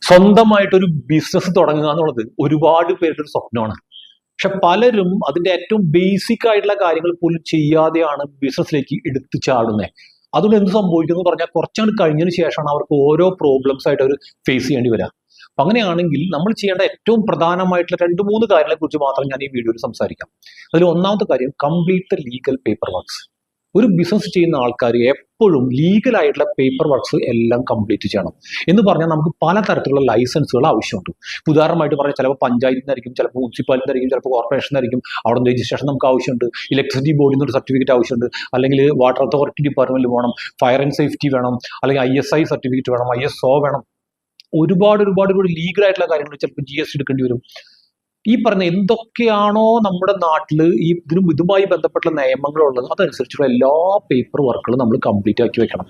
സ്വന്തമായിട്ടൊരു ബിസിനസ് തുടങ്ങുക എന്നുള്ളത് ഒരുപാട് പേരുടെ ഒരു സ്വപ്നമാണ്. പക്ഷെ പലരും അതിന്റെ ഏറ്റവും ബേസിക് ആയിട്ടുള്ള കാര്യങ്ങൾ പോലും ചെയ്യാതെയാണ് ബിസിനസ്സിലേക്ക് എടുത്തു ചാടുന്നത്. അതുകൊണ്ട് എന്ത് സംഭവിക്കുന്നു പറഞ്ഞാൽ കുറച്ചാണ് കഴിഞ്ഞതിന് ശേഷമാണ് അവർക്ക് ഓരോ പ്രോബ്ലംസ് ആയിട്ട് അവർ ഫേസ് ചെയ്യേണ്ടി വരിക. അപ്പൊ അങ്ങനെയാണെങ്കിൽ നമ്മൾ ചെയ്യേണ്ട ഏറ്റവും പ്രധാനമായിട്ടുള്ള 2-3 കാര്യങ്ങളെ കുറിച്ച് മാത്രം ഞാൻ ഈ വീഡിയോയിൽ സംസാരിക്കാം. അതിൽ ഒന്നാമത്തെ കാര്യം, complete the legal paper works. ഒരു ബിസിനസ് ചെയ്യുന്ന ആൾക്കാർ എപ്പോഴും ലീഗൽ ആയിട്ടുള്ള പേപ്പർ വർക്ക്സ് എല്ലാം കംപ്ലീറ്റ് ചെയ്യണം. എന്ന് പറഞ്ഞാൽ നമുക്ക് പലതരത്തിലുള്ള ലൈസൻസുകൾ ആവശ്യമുണ്ട്. ഉദാഹരണമായിട്ട് പറഞ്ഞാൽ ചിലപ്പോൾ പഞ്ചായത്തിനായിരിക്കും, ചിലപ്പോൾ മുനിസിപ്പാലിറ്റിനായിരിക്കും, ചിലപ്പോൾ കോർപ്പറേഷനായിരിക്കും. അവിടെ രജിസ്ട്രേഷൻ നമുക്ക് ആവശ്യമുണ്ട്. ഇലക്ട്രിസിറ്റി ബോർഡിൽ നിന്ന് ഒരു സർട്ടിഫിക്കറ്റ് ആവശ്യമുണ്ട്. അല്ലെങ്കിൽ വാട്ടർ അതോറിറ്റി ഡിപ്പാർട്ട്മെന്റിൽ വേണം, ഫയർ ആൻഡ് സേഫ്റ്റി വേണം, അല്ലെങ്കിൽ ISI സർട്ടിഫിക്കറ്റ് വേണം, ISO വേണം. ഒരുപാട് ലീഗൽ ആയിട്ടുള്ള കാര്യങ്ങൾ, ചിലപ്പോൾ GST എടുക്കേണ്ടി വരും. ഈ പറഞ്ഞ എന്തൊക്കെയാണോ നമ്മുടെ നാട്ടിൽ ഇതുമായി ബന്ധപ്പെട്ട നിയമങ്ങളുള്ളത് അതനുസരിച്ചുള്ള എല്ലാ പേപ്പർ വർക്കുകളും നമ്മൾ കംപ്ലീറ്റ് ആക്കി വെക്കണം.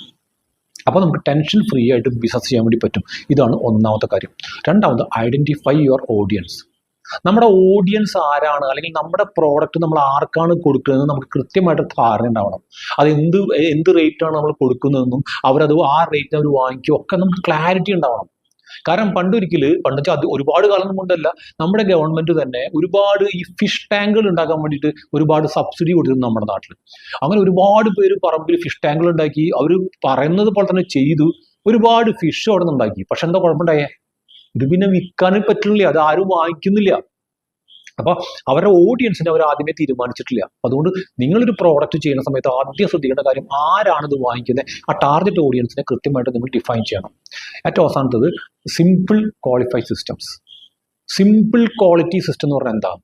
അപ്പോൾ നമുക്ക് ടെൻഷൻ ഫ്രീ ആയിട്ട് ബിസിനസ് ചെയ്യാൻ വേണ്ടി പറ്റും. ഇതാണ് ഒന്നാമത്തെ കാര്യം. രണ്ടാമത്, ഐഡന്റിഫൈ യുവർ ഓഡിയൻസ്. നമ്മുടെ ഓഡിയൻസ് ആരാണ്, അല്ലെങ്കിൽ നമ്മുടെ പ്രോഡക്റ്റ് നമ്മൾ ആർക്കാണ് കൊടുക്കുന്നതെന്ന് നമുക്ക് കൃത്യമായിട്ട് ധാരണ ഉണ്ടാവണം. അത് എന്ത് റേറ്റാണ് നമ്മൾ കൊടുക്കുന്നതെന്നും അവരത് ആ റേറ്റിന് അവർ വാങ്ങിക്കും ഒക്കെ നമുക്ക് ക്ലാരിറ്റി ഉണ്ടാവണം. കാരണം പണ്ട് വെച്ചാൽ അത് ഒരുപാട് കാലം കൊണ്ടല്ല, നമ്മുടെ ഗവൺമെന്റ് തന്നെ ഒരുപാട് ഈ ഫിഷ് ടാങ്കുകൾ ഉണ്ടാക്കാൻ വേണ്ടിയിട്ട് ഒരുപാട് സബ്സിഡി കൊടുത്തിരുന്നു നമ്മുടെ നാട്ടിൽ. അങ്ങനെ ഒരുപാട് പേര് പറമ്പിൽ ഫിഷ് ടാങ്കുകൾ ഉണ്ടാക്കി, അവർ പറയുന്നത് പോലെ തന്നെ ചെയ്തു, ഒരുപാട് ഫിഷ് അവിടെ നിന്ന് ഉണ്ടാക്കി. പക്ഷെ എന്താ കുഴപ്പമുണ്ടായേ? ഇത് പിന്നെ വിൽക്കാനും പറ്റുന്നില്ല, അത് ആരും വാങ്ങിക്കുന്നില്ല. അപ്പൊ അവരുടെ ഓഡിയൻസിനെ അവർ ആദ്യമേ തീരുമാനിച്ചിട്ടില്ല. അതുകൊണ്ട് നിങ്ങളൊരു പ്രോഡക്റ്റ് ചെയ്യുന്ന സമയത്ത് ആദ്യം ശ്രദ്ധിക്കേണ്ട കാര്യം, ആരാണ് ഇത് വാങ്ങിക്കുന്നത്? ആ ടാർഗറ്റ് ഓഡിയൻസിനെ കൃത്യമായിട്ട് നിങ്ങൾ ഡിഫൈൻ ചെയ്യണം. ഏറ്റവും അവസാനത്തത്, simple qualified systems. Simple quality system എന്ന് പറഞ്ഞാൽ എന്താ?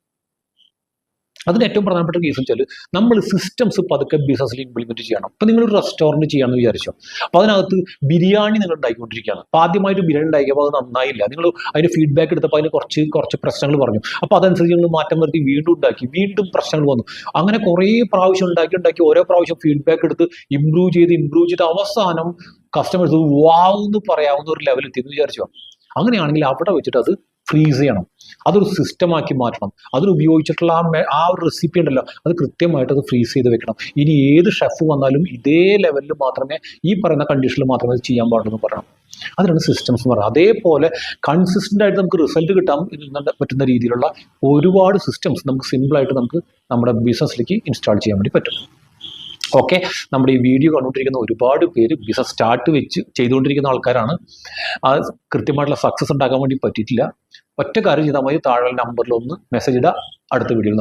അതിന് ഏറ്റവും പ്രധാനപ്പെട്ട കേസ് വെച്ചാൽ നമ്മൾ സിസ്റ്റംസ് പതുക്കെ ബിസിനസ്സിൽ ഇംപ്ലിമെന്റ് ചെയ്യണം. ഇപ്പൊ നിങ്ങളൊരു റെസ്റ്റോറൻറ്റ് ചെയ്യാമെന്ന് വിചാരിച്ചോ, അപ്പോൾ അതിനകത്ത് ബിരിയാണി നിങ്ങൾ ഉണ്ടാക്കിക്കൊണ്ടിരിക്കുകയാണ്. അപ്പോൾ ആദ്യമായിട്ട് ബിരിയാണി ഉണ്ടാക്കിയപ്പോൾ അത് നന്നായില്ല, നിങ്ങൾ അതിന് ഫീഡ്ബാക്ക് എടുത്തപ്പോൾ അതിന് കുറച്ച് പ്രശ്നങ്ങൾ പറഞ്ഞു. അപ്പോൾ അതനുസരിച്ച് നിങ്ങൾ മാറ്റം വരുത്തി വീണ്ടും ഉണ്ടാക്കി, വീണ്ടും പ്രശ്നങ്ങൾ വന്നു. അങ്ങനെ കുറേ പ്രാവശ്യം ഉണ്ടാക്കി ഓരോ പ്രാവശ്യം ഫീഡ്ബാക്ക് എടുത്ത് ഇംപ്രൂവ് ചെയ്ത് അവസാനം കസ്റ്റമേഴ്സ് വാവ് എന്ന് പറയാവുന്ന ഒരു ലെവൽ എത്തിയെന്ന് വിചാരിച്ചോ. അങ്ങനെയാണെങ്കിൽ അവിടെ വെച്ചിട്ട് അത് ഫ്രീസ് ചെയ്യണം, അതൊരു സിസ്റ്റമാക്കി മാറ്റണം. അതിൽ ഉപയോഗിച്ചിട്ടുള്ള ആ ഒരു റെസിപ്പി ഉണ്ടല്ലോ, അത് കൃത്യമായിട്ട് അത് ഫ്രീസ് ചെയ്ത് വെക്കണം. ഇനി ഏത് ഷെഫ് വന്നാലും ഇതേ ലെവലിൽ മാത്രമേ, ഈ പറയുന്ന കണ്ടീഷനിൽ മാത്രമേ അത് ചെയ്യാൻ പാടുള്ളൂ പറയണം. അതിനാണ് സിസ്റ്റംസ് എന്ന് പറയുന്നത്. അതേപോലെ കൺസിസ്റ്റന്റ് ആയിട്ട് നമുക്ക് റിസൾട്ട് കിട്ടാൻ പറ്റുന്ന രീതിയിലുള്ള ഒരുപാട് സിസ്റ്റംസ് നമുക്ക് സിമ്പിളായിട്ട് നമുക്ക് നമ്മുടെ ബിസിനസ്സിലേക്ക് ഇൻസ്റ്റാൾ ചെയ്യാൻ വേണ്ടി പറ്റും. ഓക്കെ, നമ്മുടെ ഈ വീഡിയോ കണ്ടുകൊണ്ടിരിക്കുന്ന ഒരുപാട് പേര് ബിസിനസ് ചെയ്തുകൊണ്ടിരിക്കുന്ന ആൾക്കാരാണ്. അത് കൃത്യമായിട്ടുള്ള സക്സസ് ഉണ്ടാക്കാൻ വേണ്ടി പറ്റിയിട്ടില്ല. ഒറ്റ കാര്യം ചെയ്താൽ മതി, താഴെ നമ്പറിൽ ഒന്ന് മെസ്സേജ് ഇടുക. അടുത്ത വീഡിയോയിൽ